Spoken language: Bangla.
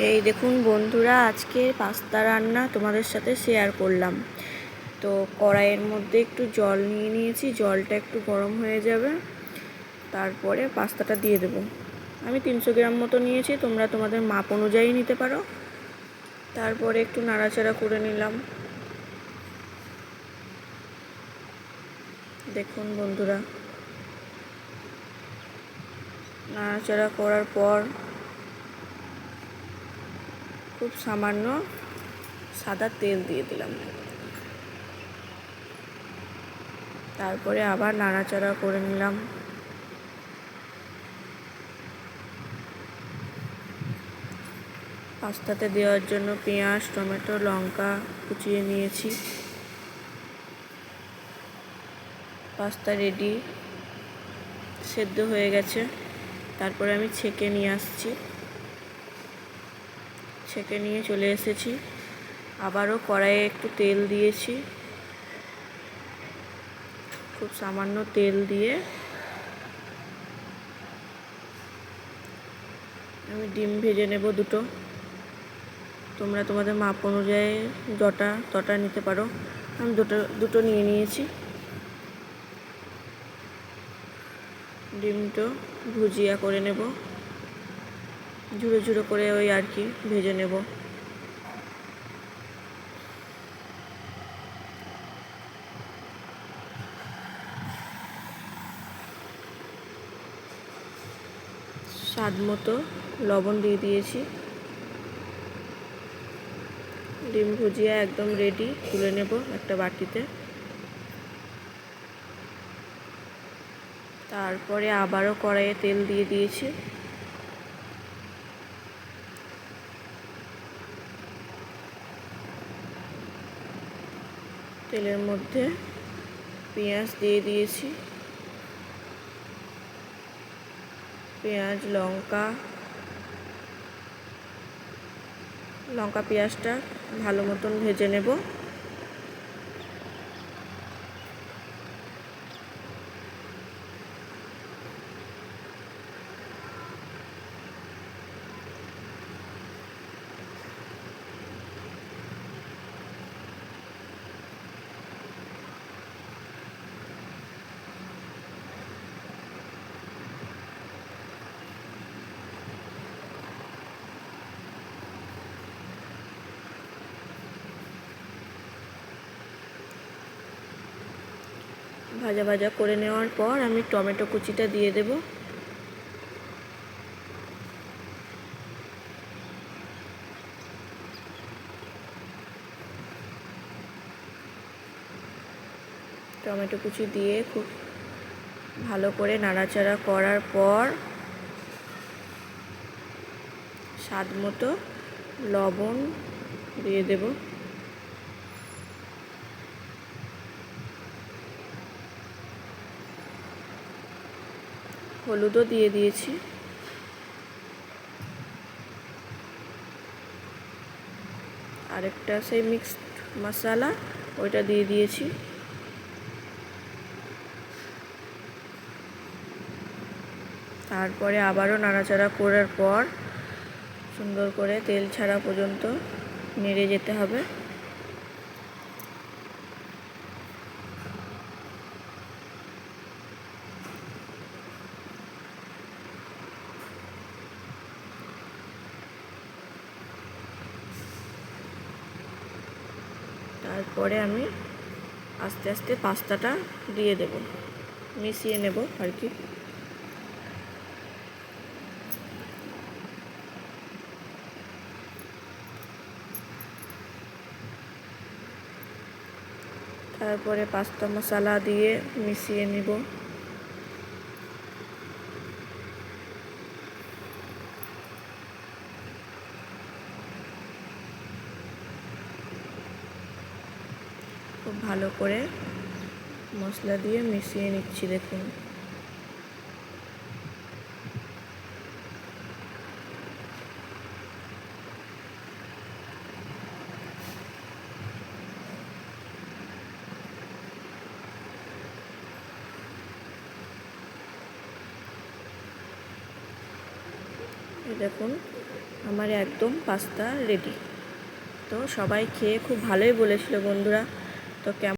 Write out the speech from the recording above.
এই দেখুন বন্ধুরা, আজকে পাস্তা রান্না তোমাদের সাথে শেয়ার করলাম। তো কড়াইয়ের মধ্যে একটু জল নিয়ে নিয়েছি, জলটা একটু গরম হয়ে যাবে, তারপরে পাস্তাটা দিয়ে দেব। আমি 300 গ্রাম মতো নিয়েছি, তোমরা তোমাদের মাপ অনুযায়ী নিতে পারো। তারপরে একটু নাড়াচাড়া করে নিলাম। দেখুন বন্ধুরা, নাড়াচাড়া করার পর খুব সামান্য সাদা তেল দিয়ে দিলাম। তারপরে আবার নাড়াচাড়া করে নিলাম। পাস্তাতে দেওয়ার জন্য পেঁয়াজ, টমেটো, লঙ্কা কুচিয়ে নিয়েছি। পাস্তা রেডি, সেদ্ধ হয়ে গেছে। তারপরে আমি ছেঁকে নিয়ে আসছি, ছেঁকে নিয়ে চলে এসেছি। আবারও কড়াইয়ে একটু তেল দিয়েছি, খুব সামান্য তেল দিয়ে আমি ডিম ভেজে নেব দুটো। তোমরা তোমাদের মাপ অনুযায়ী যটা নিতে পারো। আমি দুটো নিয়ে নিয়েছি। ডিমটা ভুজিয়া করে নেব, ঝুড়ো ঝুড়ো করে ওই আর কি ভেজে নেব। স্বাদ মতো লবণ দিয়ে দিয়েছি। ডিম ভুজিয়া একদম রেডি, তুলে নেব একটা বাটিতে। তারপরে আবারও কড়াইয়ে তেল দিয়ে দিয়েছি। তেলের মধ্যে পেঁয়াজ দিয়ে দিয়েছি। পেঁয়াজ, লঙ্কা পেঁয়াজটা ভালো মতন ভেজে নেব। ভাজা ভাজা করে নেওয়ার পর আমি টমেটো কুচিটা দিয়ে দেব। টমেটো কুচি দিয়ে খুব ভালো করে নাড়াচাড়া করার পর স্বাদ মতো লবণ দিয়ে দেব। হলুদও দিয়ে দিয়েছি। আরেকটা সেই মিক্সড মশলা, ওইটা দিয়ে দিয়েছি। তারপরে আবারও নাড়াচাড়া করার পর সুন্দর করে তেল ছাড়া পর্যন্ত নেড়ে যেতে হবে। তারপরে আমি আস্তে আস্তে পাস্তাটা দিয়ে দেব, মিশিয়ে নেব আর কি। তারপরে পাস্তা মশলা দিয়ে মিশিয়ে নেব। খুব ভালো করে মশলা দিয়ে মিশিয়ে নিচ্ছি। দেখুন, দেখুন আমার একদম পাস্তা রেডি। তো সবাই খেয়ে খুব ভালোই বলেছিল বন্ধুরা। তো কেমন